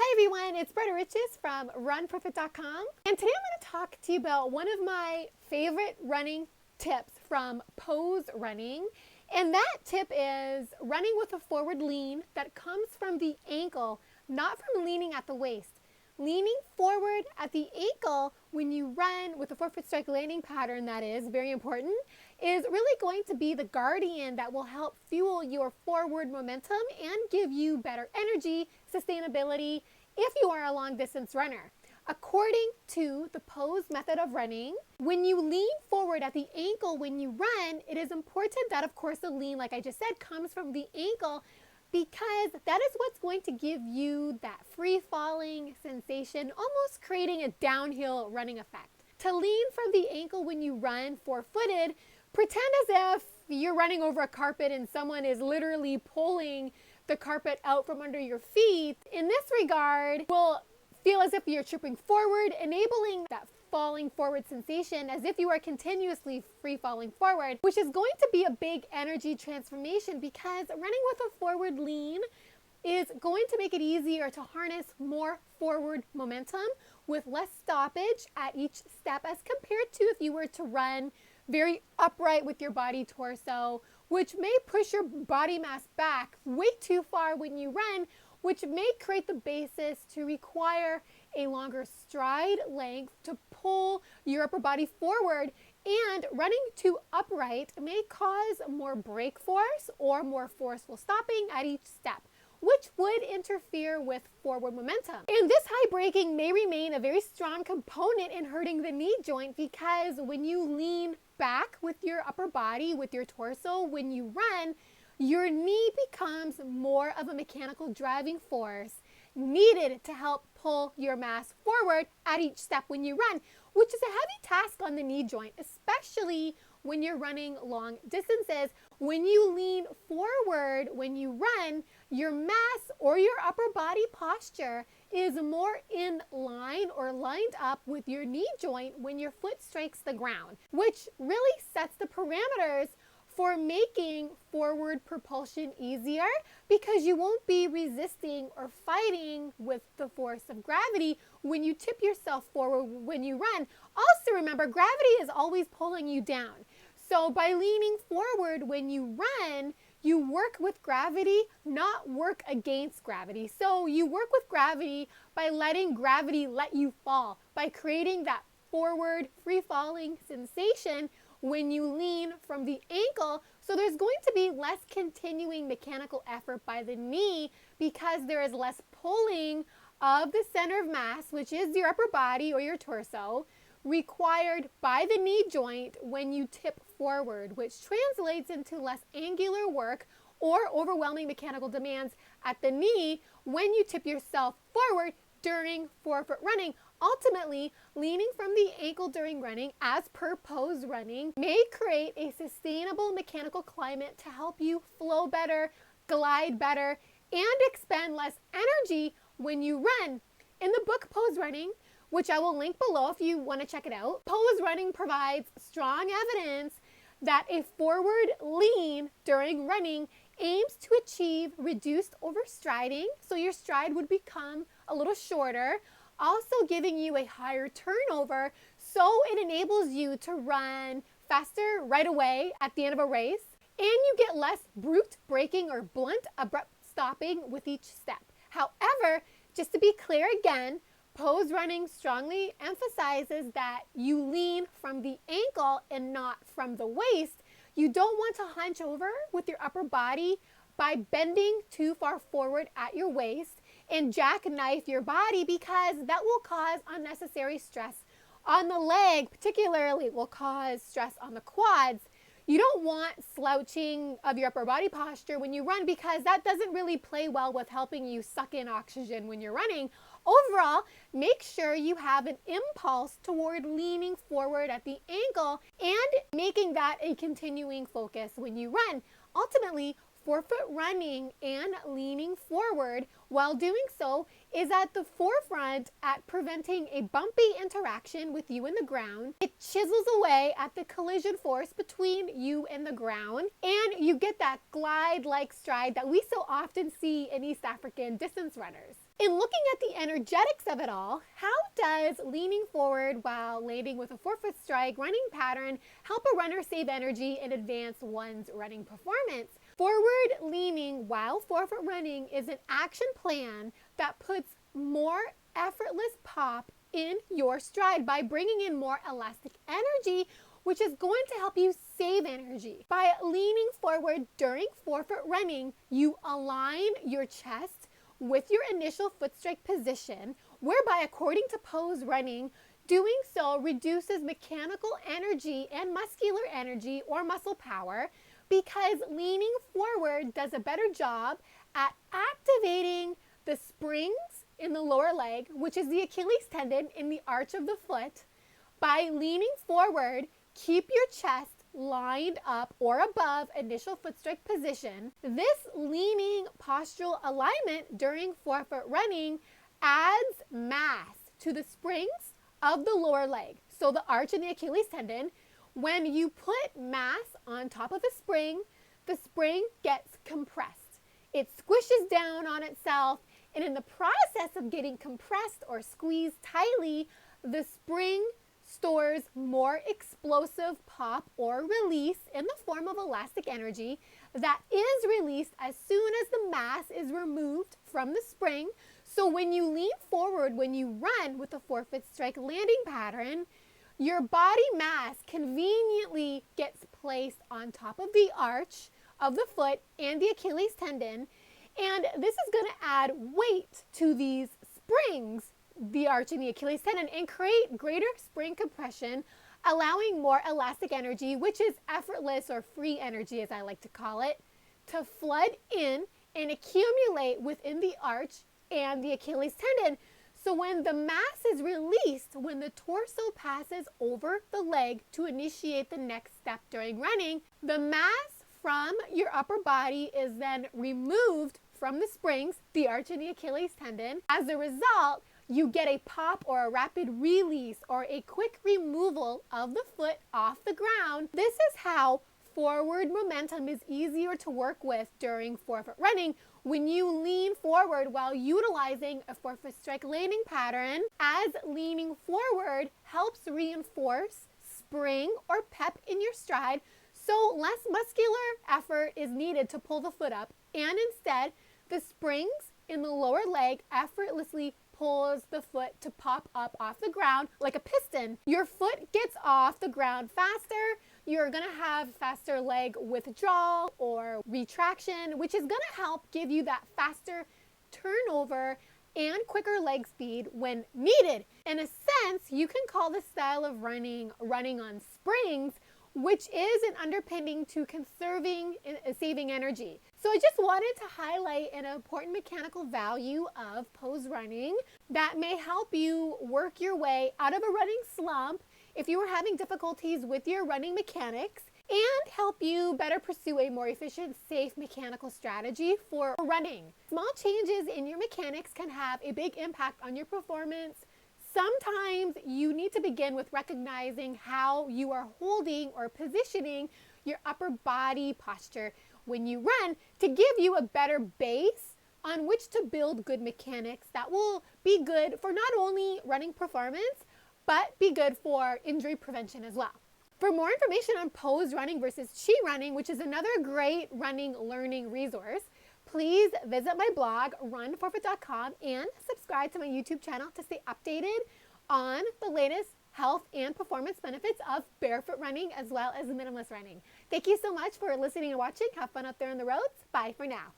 Hi everyone, it's Bretta Riches from runprofit.com, and today I'm going to talk to you about one of my favorite running tips from pose running, and that tip is running with a forward lean that comes from the ankle, not from leaning at the waist. Leaning forward at the ankle when you run with a forefoot strike landing pattern, that is very important, is really going to be the guardian that will help fuel your forward momentum and give you better energy, sustainability, if you are a long distance runner. According to the pose method of running, when you lean forward at the ankle when you run, it is important that, of course, the lean, like I just said, comes from the ankle, because that is what's going to give you that free falling sensation, almost creating a downhill running effect. To lean from the ankle when you run four-footed, pretend as if you're running over a carpet and someone is literally pulling the carpet out from under your feet. In this regard, will feel as if you're tripping forward, enabling that falling forward sensation as if you are continuously free falling forward, which is going to be a big energy transformation, because running with a forward lean is going to make it easier to harness more forward momentum with less stoppage at each step as compared to if you were to run very upright with your body torso, which may push your body mass back way too far when you run, which may create the basis to require a longer stride length to pull your upper body forward, and running too upright may cause more brake force or more forceful stopping at each step, which would interfere with forward momentum. And this high braking may remain a very strong component in hurting the knee joint, because when you lean back with your upper body, with your torso, when you run, your knee becomes more of a mechanical driving force needed to help pull your mass forward at each step when you run, which is a heavy task on the knee joint, especially when you're running long distances. When you lean forward when you run, your mass or your upper body posture is more in line or lined up with your knee joint when your foot strikes the ground, which really sets the parameters for making forward propulsion easier, because you won't be resisting or fighting with the force of gravity when you tip yourself forward when you run. Also remember, gravity is always pulling you down. So by leaning forward when you run, you work with gravity, not work against gravity. So you work with gravity by letting gravity let you fall, by creating that forward free falling sensation when you lean from the ankle. So there's going to be less continuing mechanical effort by the knee, because there is less pulling of the center of mass, which is your upper body or your torso, required by the knee joint when you tip forward, which translates into less angular work or overwhelming mechanical demands at the knee when you tip yourself forward during forefoot running. Ultimately, leaning from the ankle during running, as per pose running, may create a sustainable mechanical climate to help you flow better, glide better, and expend less energy when you run. In the book Pose Running, which I will link below if you want to check it out, pose running provides strong evidence that a forward lean during running aims to achieve reduced overstriding, so your stride would become a little shorter, also giving you a higher turnover, so it enables you to run faster right away at the end of a race, and you get less brute braking or blunt abrupt stopping with each step. However, just to be clear again, pose running strongly emphasizes that you lean from the ankle and not from the waist. You don't want to hunch over with your upper body by bending too far forward at your waist and jackknife your body, because that will cause unnecessary stress on the leg, particularly will cause stress on the quads. You don't want slouching of your upper body posture when you run, because that doesn't really play well with helping you suck in oxygen when you're running. Overall, make sure you have an impulse toward leaning forward at the ankle and making that a continuing focus when you run. Ultimately, forefoot running and leaning forward while doing so is at the forefront at preventing a bumpy interaction with you and the ground. It chisels away at the collision force between you and the ground, and you get that glide-like stride that we so often see in East African distance runners. In looking at the energetics of it all, how does leaning forward while landing with a forefoot strike running pattern help a runner save energy and advance one's running performance? Forward leaning while forefoot running is an action plan that puts more effortless pop in your stride by bringing in more elastic energy, which is going to help you save energy. By leaning forward during forefoot running, you align your chest with your initial foot strike position, whereby, according to pose running, doing so reduces mechanical energy and muscular energy or muscle power, because leaning forward does a better job at activating the springs in the lower leg, which is the Achilles tendon in the arch of the foot. By leaning forward, keep your chest lined up or above initial foot strike position. This leaning postural alignment during forefoot running adds mass to the springs of the lower leg, so the arch and the Achilles tendon. When you put mass on top of a spring, the spring gets compressed. It squishes down on itself, and in the process of getting compressed or squeezed tightly, the spring stores more explosive pop or release in the form of elastic energy that is released as soon as the mass is removed from the spring. So when you lean forward, when you run with a forefoot strike landing pattern, your body mass conveniently gets placed on top of the arch of the foot and the Achilles tendon, and this is going to add weight to these springs, the arch and the Achilles tendon, and create greater spring compression, allowing more elastic energy, which is effortless or free energy as I like to call it, to flood in and accumulate within the arch and the Achilles tendon. So when the mass is released, when the torso passes over the leg to initiate the next step during running, the mass from your upper body is then removed from the springs, the arch and the Achilles tendon. As a result, you get a pop or a rapid release or a quick removal of the foot off the ground. This is how forward momentum is easier to work with during forefoot running when you lean forward while utilizing a forefoot strike landing pattern, as leaning forward helps reinforce spring or pep in your stride, so less muscular effort is needed to pull the foot up, and instead the springs in the lower leg effortlessly pulls the foot to pop up off the ground like a piston. Your foot gets off the ground faster. You're going to have faster leg withdrawal or retraction, which is going to help give you that faster turnover and quicker leg speed when needed. In a sense, you can call this style of running on springs, which is an underpinning to conserving and saving energy. So I just wanted to highlight an important mechanical value of pose running that may help you work your way out of a running slump if you are having difficulties with your running mechanics, and help you better pursue a more efficient, safe mechanical strategy for running. Small changes in your mechanics can have a big impact on your performance. Sometimes you need to begin with recognizing how you are holding or positioning your upper body posture when you run to give you a better base on which to build good mechanics that will be good for not only running performance, but be good for injury prevention as well. For more information on pose running versus chi running, which is another great running learning resource, please visit my blog, runforfoot.com, and subscribe to my YouTube channel to stay updated on the latest health and performance benefits of barefoot running as well as minimalist running. Thank you so much for listening and watching. Have fun out there on the roads. Bye for now.